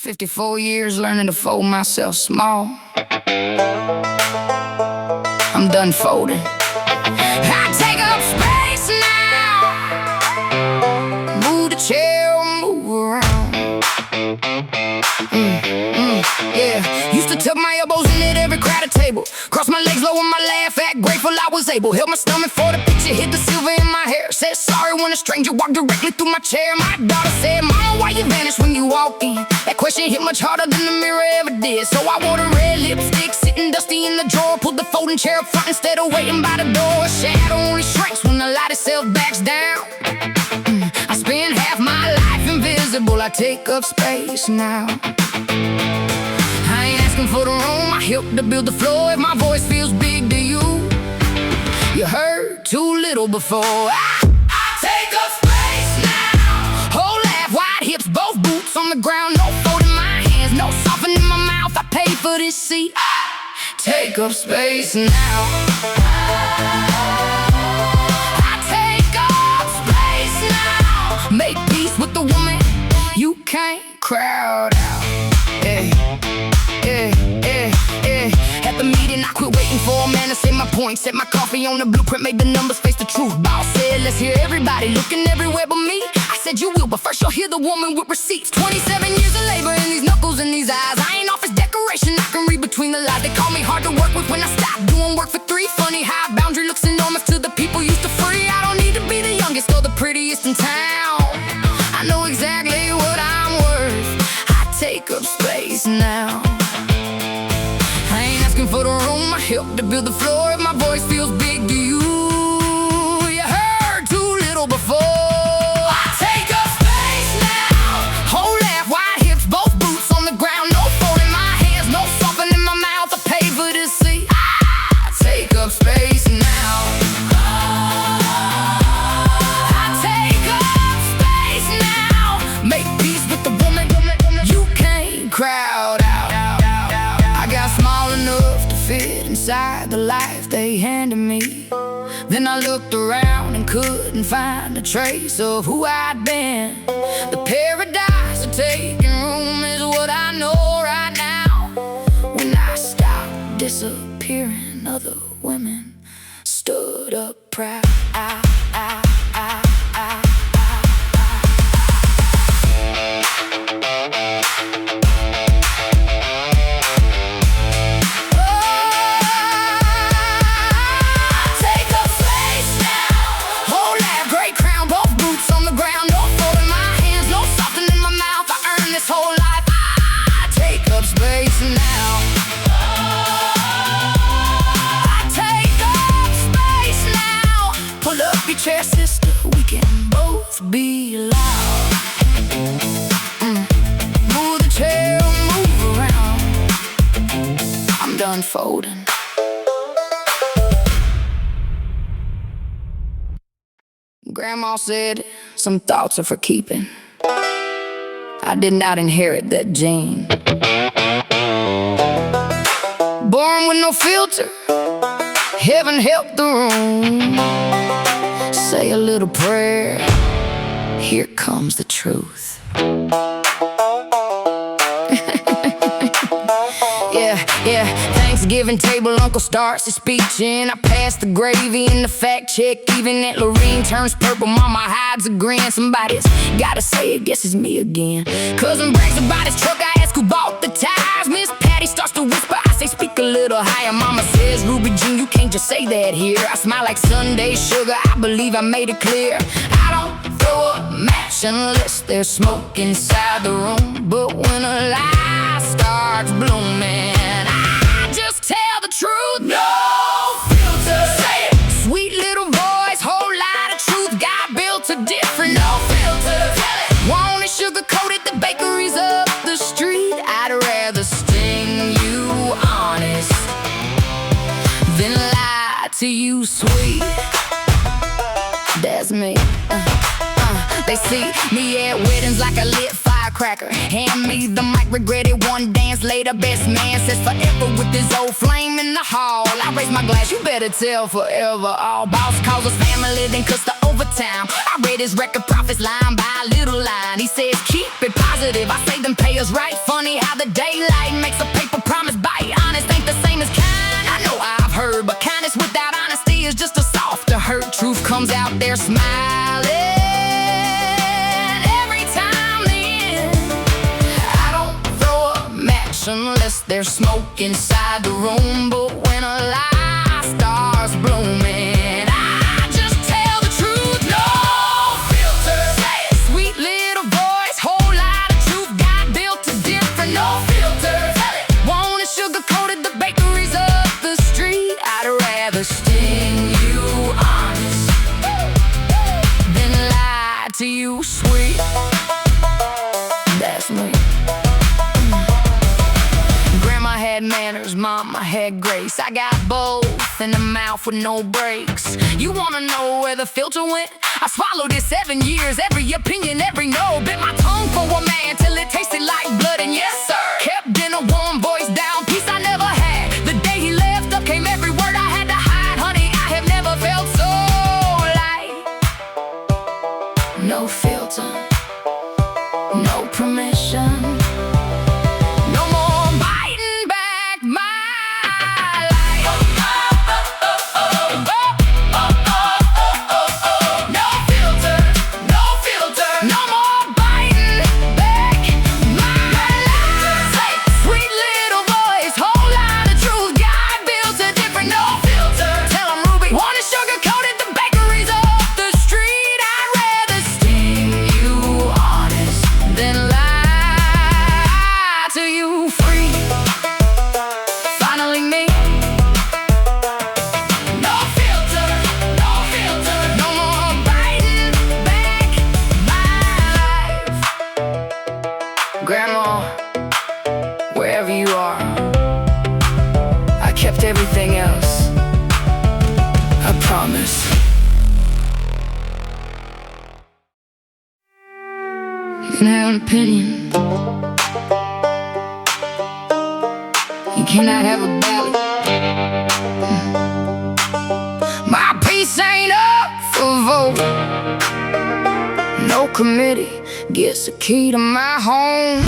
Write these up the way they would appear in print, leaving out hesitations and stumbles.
54 years learning to fold myself small. I'm done folding. I take up space now. Move the chair, move around. Yeah, used to tuck my elbows in at every crowded table. Cross my legs low when my laugh, act grateful I was able. Held my stomach for the picture, hid the silver in my hair. Said sorry when a stranger walked directly through my chair. My daughter said, Mama, why you vanish when you walk in? That question hit much harder than the mirror ever did. So I wore the red lipstick, sitting dusty in the drawer. Pulled the folding chair up front instead of waiting by the door. Shadow only shrinks when the light itself backs down. I spend half my life invisible, I take up space now. I ain't asking for the room, I help to build the floor. If my voice feels big to you, you heard too little before. I take up space now. Whole laugh, wide hips, both boots on the ground. No folding my hands, no softening my mouth. I pay for this seat. I take up space now. I take up space now. Make peace with the woman you can't crowd out. At the meeting, I quit waiting for a man to say my point. Set my coffee on the blueprint, made the numbers face the truth. Boss said, let's hear everybody looking everywhere but me. I said, you will, but first you'll hear the woman with receipts. 27 years of labor in these knuckles and these eyes. I ain't office decoration, I can read between the lines. They call me hard to work with when I stop doing work for three. Funny how boundary looks enormous to the people used to free. I don't need to be the youngest or the prettiest in town. I know exactly what I'm worth. I take up space now. For the room, I help to build the floor. If my voice feels big to you, you heard too little before. I take up space now. Whole laugh, wide hips, both boots on the ground. No folding my hands, no softening my mouth. I pay for this seat. I take up space now. I take up space now. Make peace with the woman you can't crowd out. I got small enough fit inside the life they handed me. Then I looked around and couldn't find a trace of who I'd been. The paradise of taking room is what I know right now. When I stopped disappearing, other women stood up proud. Chair, sister, we can both be loud. Move the chair, move around. I'm done folding. Grandma said some thoughts are for keeping. I did not inherit that gene. Born with no filter, heaven help the room. Say a little prayer, here comes the truth. Yeah, Thanksgiving table, Uncle starts his speech and I pass the gravy and the fact check. Even Aunt Lorene turns purple, Mama hides a grin. Somebody's gotta say it, guess it's me again. Cousin brags about his truck, I ask who bought the tires. Miss Patty starts to whisper, I say speak a little higher. Mama says, Ruby Jean, you can't just say that here. I smile like Sunday sugar, I believe I made it clear. I don't throw a match unless there's smoke inside the room. But when a lie starts blooming, I just tell the truth. No filter, say it. Sweet little voice, whole lot of truth. God built a different. No filter, tell it. Want it sugar coated, the bakery's up the street. I'd rather sting you honest than lie to you sweet. That's me. They see me at weddings like a lit fire. firecracker. Hand me the mic, regret it one dance later. Best man says forever with his old flame in the hall. I raise my glass, you better tell forever. All boss calls us family, then cuss the overtime. I read his record profits line by little line. He says keep it positive, I say them pay us right. Funny how the daylight makes a paper promise bite. Honest ain't the same as kind, I know I've heard, but kindness without honesty is just a softer hurt. Truth comes out there smiling every time then. I don't throw a match unless there's smoke inside the room, but when a lie starts blooming, I just tell the truth, no filter. Sweet little voice, whole lot of truth, God built a different, no filter. Want it sugar-coated, the bakeries up the street. I'd rather sting you honest than lie to you sweet. That's me. Grandma had manners, mama had grace. I got both in the mouth with no brakes. You wanna know where the filter went? I swallowed it 7 years, every opinion, every no. Bit my tongue for a man till it tasted like blood, and yes sir, kept dinner warm, voice down, peace I never had. The day he left, up came every word I had to hide. Honey, I have never felt so light. No filter, no permission, no more biting back my life. No filter, no filter, no more biting back my life. Sweet little voice, whole lot of truth, God built a different, no filter. Tell 'em Ruby, want it sugar-coated, the bakeries off the street. I'd rather sting you honest than lie to you free. Finally me. No filter, no filter, no more biting back my life. Grandma, wherever you are, I kept everything else, I promise. You can have an opinion, you cannot have a ballot. My piece ain't up for vote. No committee gets a key to my home.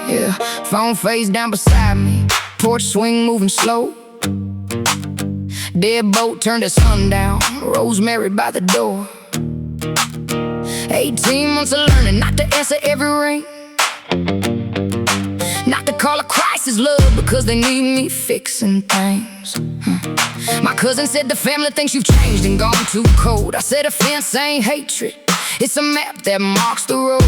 Yeah, phone face down beside me, porch swing moving slow. Deadbolt turned to sundown, rosemary by the door. 18 months of learning not to answer every ring, not to call a crisis love because they need me fixing things. My cousin said the family thinks you've changed and gone too cold. I said a fence ain't hatred, it's a map that marks the road.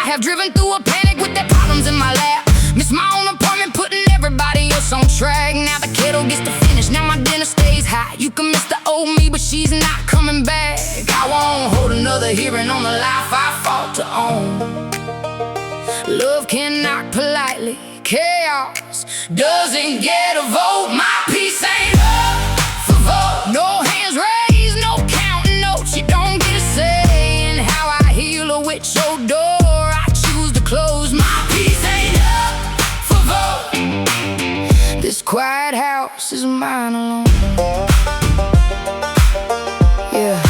I have driven through a panic with their problems in my lap. Missed my own apartment, putting everybody else on track. Now the kettle gets to finish, now my dinner stays hot. You can miss the old me, but she's not coming back. I won't hold another hearing on the life I fought to own. Love can knock politely, chaos doesn't get a vote. My peace ain't up for vote. No hands raised, no counting notes. You don't get a say in how I heal or which your door I choose to close. My peace ain't up for vote. This quiet house is mine alone. Yeah,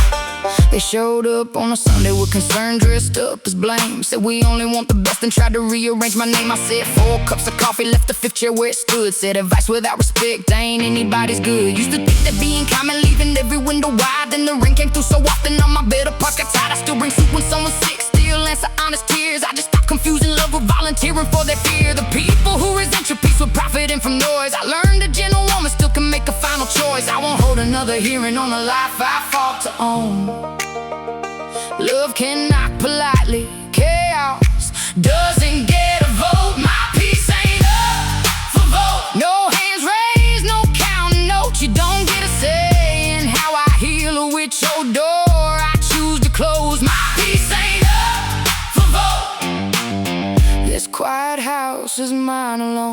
they showed up on a Sunday with concern, dressed up as blame. Said we only want the best and tried to rearrange my name. I said 4 cups of coffee, left the 5th chair where it stood. Said advice without respect ain't anybody's good. Used to think that being calm and leaving every window wide, then the rain came through so often on my bed of parts got tired. I still bring soup when someone's sick, still answer honest tears. I just stopped confusing love with volunteering for their fear. The people who resent your peace were profiting from noise. I learned a gentle woman still can make a final choice. I won't hold another hearing on the life I fought to own. Love can knock politely, chaos doesn't get a vote. My peace ain't up for vote. No hands raised, no counting notes. You don't get a say in how I heal or which your door I choose to close. My peace ain't up for vote. This quiet house is mine alone.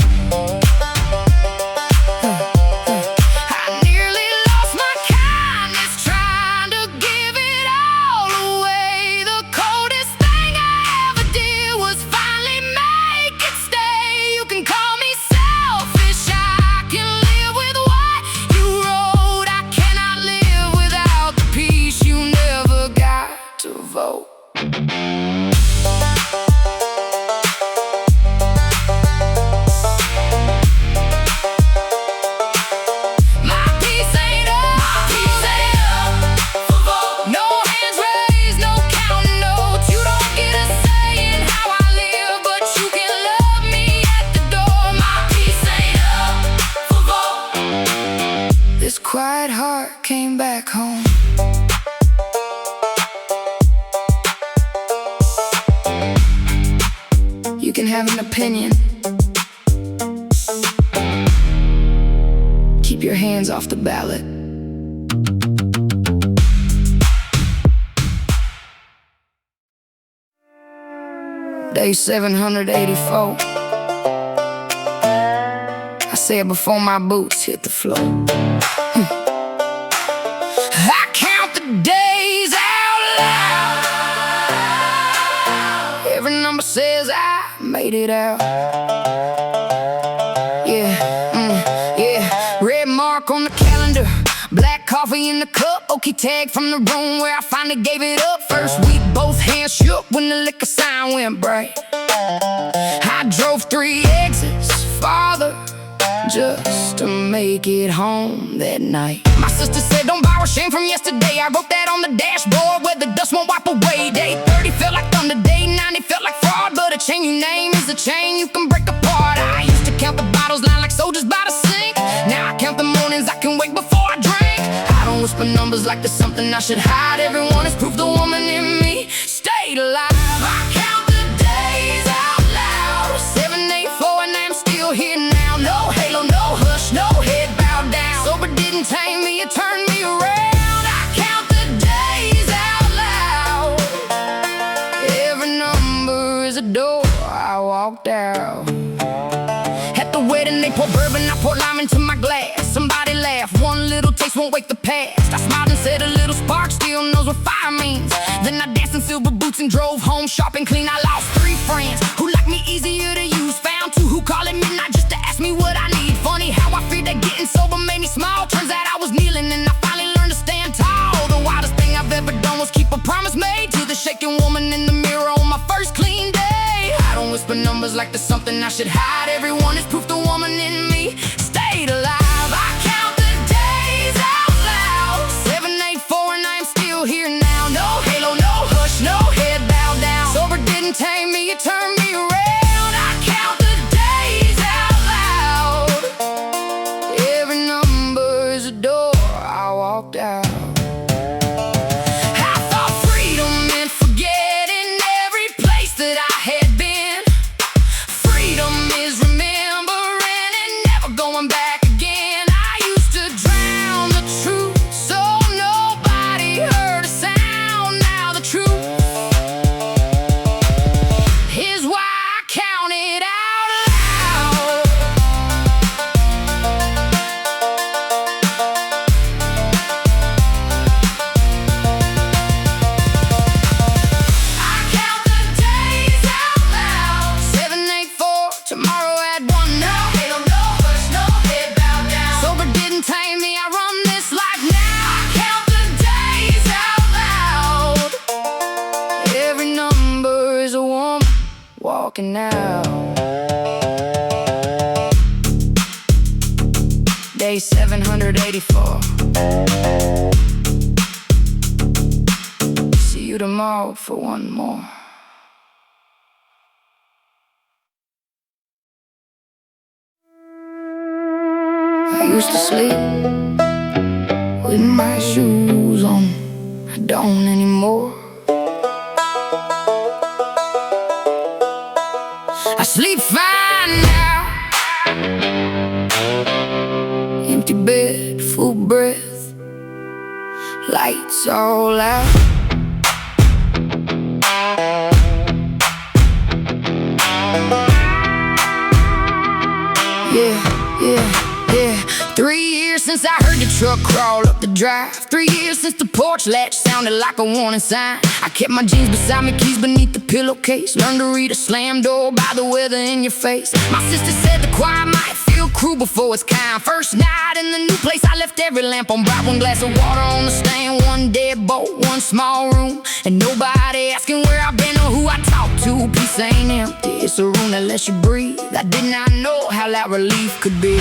quiet heart came back home. You can have an opinion. Keep your hands off the ballot. Day 784. I say it before my boots hit the floor. I count the days out loud. Every number says I made it out. Yeah, red mark on the calendar, black coffee in the cup, okay tag from the room where I finally gave it up. First week, both hands shook when the liquor sign went bright. I drove 3 exits farther just to make it home that night. My sister said don't borrow shame from yesterday. I wrote that on the dashboard where the dust won't wipe away. Day 30 felt like thunder, day 90 felt like fraud, but a chain you name is a chain you can break apart. I used to count the bottles line like soldiers by the sink. Now I count the mornings I can wake before I drink. I don't whisper numbers like there's something I should hide. Everyone is proof the woman in me stayed alive. I count the days out loud. 784 and I'm still here now. No halo, no hush, no head bowed down. Sober didn't tame me, it turned me around. I count the days out loud. Every number is a door I walked out. At the wedding they pour bourbon, I pour lime into my glass. Somebody laughed, one little taste won't wake the past. I smiled and said a little spark still knows what fire means. Then I danced in silver boots and drove home sharp and clean. I lost 3 friends who like me easier to use. Found 2 who call at midnight just to ask me what I need. Funny how I feared that getting sober made me small. Turns out I was kneeling and I finally learned to stand tall. The wildest thing I've ever done was keep a promise made to the shaking woman in the mirror on my first clean day. I don't whisper numbers like there's something I should hide. Everyone is proof the woman in me stayed alive. I count the days out loud. 784 and I'm still here now. No halo, no hush, no head bowed down. Sober didn't tame me, it turned me around. I count the days out loud. Every number is a door I walked out. I thought freedom meant forgetting every place that I had been. Freedom is remembering and never going back again. I used to drown the truth so nobody heard a sound. Now the truth is why I count it out loud. I count the days out loud. 784, tomorrow at 1. No halo, no hush, no head bowed down. Sober didn't tame me, I run this life now. I count the days out loud. Every number is a woman walking out. Day 784. See you tomorrow for one more. I used to sleep with my shoes on. I don't anymore. I sleep fine now. Empty bed, full breath, lights all out. Yeah. 3 years since I heard the truck crawl up the drive. 3 years since the porch latch sounded like a warning sign. I kept my jeans beside me, keys beneath the pillowcase. Learned to read a slam door by the weather in your face. My sister said the choir might feel cruel before it's kind. First night in the new place, I left every lamp on. Brought 1 glass of water on the stand, 1 deadbolt, 1 small room, and nobody asking where I've been or who I talked to. Peace ain't empty, it's a room that lets you breathe. I did not know how loud relief could be.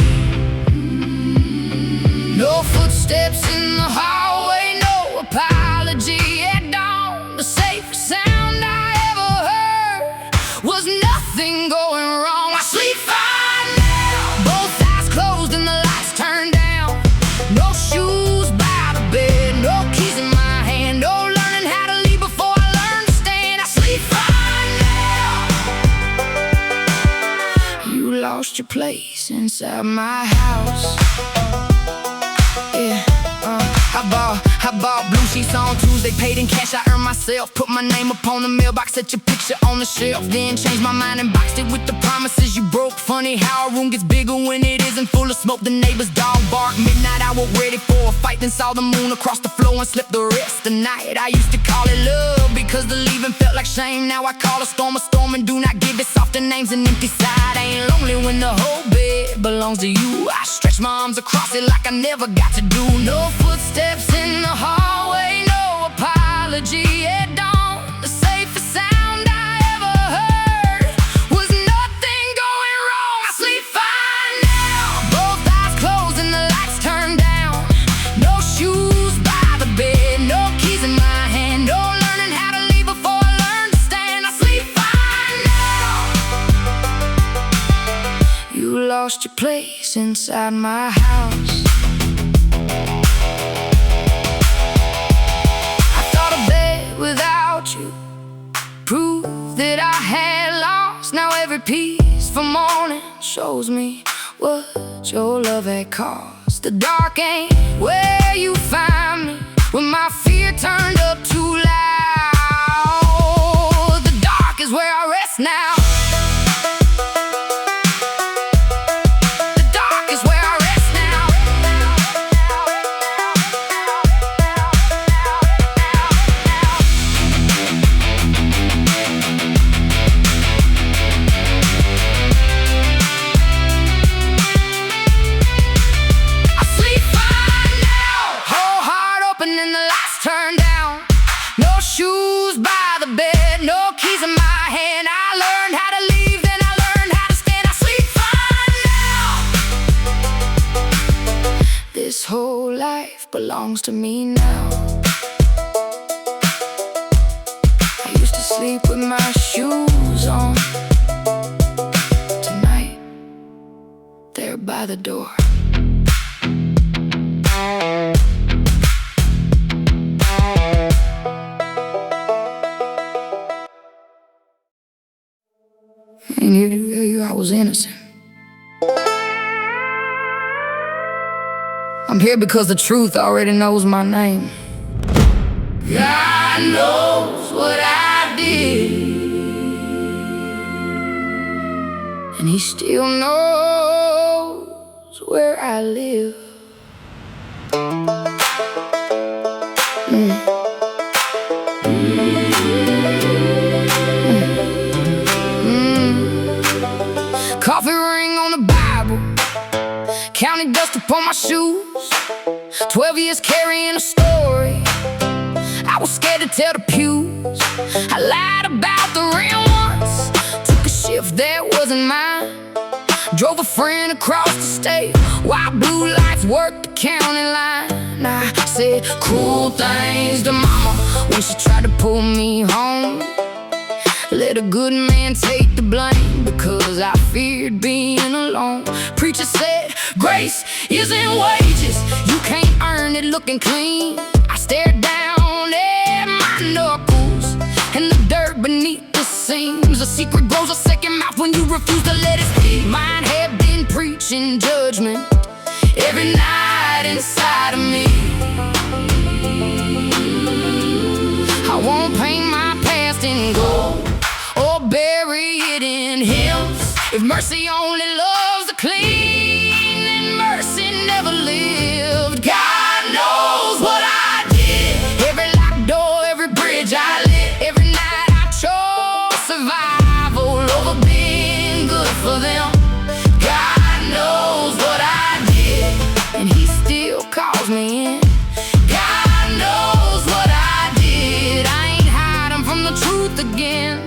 No footsteps in the hallway, no apology at dawn. The safest sound I ever heard was nothing going wrong. I sleep fine now, both eyes closed and the lights turned down. No shoes your place inside my house. Yeah, I bought blue sheets on Tuesday, paid in cash, I earned myself. Put my name upon the mailbox, set your picture on the shelf. Then changed my mind and boxed it with the promises you broke. Funny how a room gets bigger when it isn't full of smoke. The neighbor's dog bark, midnight I was ready for a fight. Then saw the moon across the floor and slept the rest of the night. I used to call it love because the leaving felt like shame. Now I call a storm and do not give it softer names. An empty side ain't lonely when the whole bed belongs to you. I stretch my arms across it like I never got to do. No footsteps in the hallway, no apology at dawn. The safest sound I ever heard was nothing going wrong. I sleep fine now, both eyes closed and the lights turned down. No shoes by the bed, no keys in my hand, no learning how to leave before I learned to stand. I sleep fine now. You lost your place inside my house. Without you, proof that I had lost. Now every peaceful morning shows me what your love had cost. The dark ain't where you find me when my fear turned up too loud. The dark is where I rest now. Turned down, no shoes by the bed, no keys in my hand. I learned how to leave, then I learned how to stand. I sleep fine now. This whole life belongs to me now. I used to sleep with my shoes on. Tonight, they're by the door. And here I was innocent. I'm here because the truth already knows my name. God knows what I did, and He still knows where I live. Coffee ring on the Bible, counting dust upon my shoes. 12 years carrying a story I was scared to tell the pews. I lied about the rim once, took a shift that wasn't mine. Drove a friend across the state while blue lights worked the county line. I said cruel things to mama when she tried to pull me home. Let a good man take the blame because I feared being alone. Preacher said grace isn't wages, you can't earn it looking clean. I stared down at my knuckles and the dirt beneath the seams. A secret grows a second mouth when you refuse to let it speak. Mine had been preaching judgment every night inside of me. I won't paint my past in gold or bury it in hymns. If mercy only loves the clean, then mercy never lived. God knows what I did, every locked door, every bridge I lit, every night I chose survival over being good for them. God knows what I did, and He still calls me in. God knows what I did, I ain't hiding from the truth again.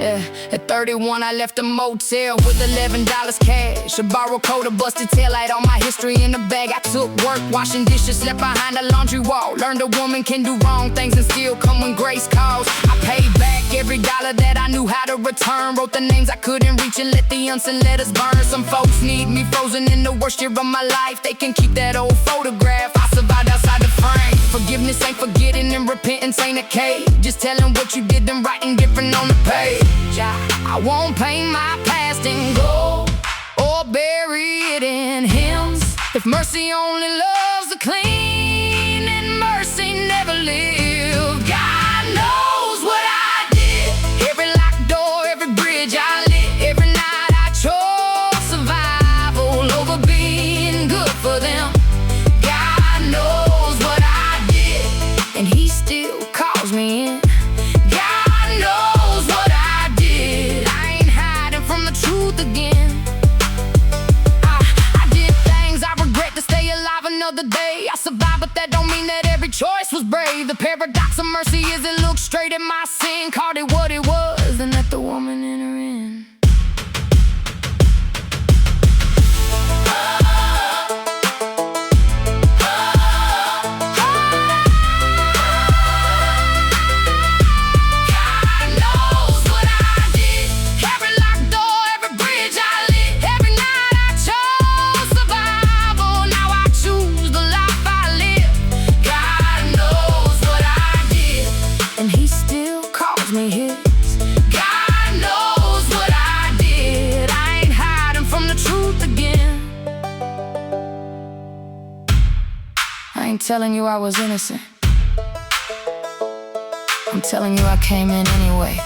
At 31 I left a motel with $11 cash, a borrowed coat, a busted taillight, all my history in the bag. I took work, washing dishes, slept behind a laundry wall. Learned a woman can do wrong things and still come when grace calls. I paid back every dollar that I knew how to return. Wrote the names I couldn't reach and let the unsent letters burn. Some folks need me frozen in the worst year of my life. They can keep that old photograph, I survived outside the frame. Forgiveness ain't forgetting and repentance ain't a cage. Just telling what you did and writing different on the page. I won't paint my past in gold or bury mercy only loves the clean, and mercy never lived. God knows what I did. Every locked door, every bridge I lit, every night I chose survival over being good for them. God knows what I did, and he still calls me in. God knows what I did. I ain't hiding from the truth again. I did things I regret to stay alive another day. I survived, but that don't mean that every choice was brave. The paradox of mercy is it looked straight at my sin, called it what it was, and let the woman enter in. Me his. God knows what I did. I ain't hiding from the truth again. I ain't telling you I was innocent. I'm telling you I came in anyway.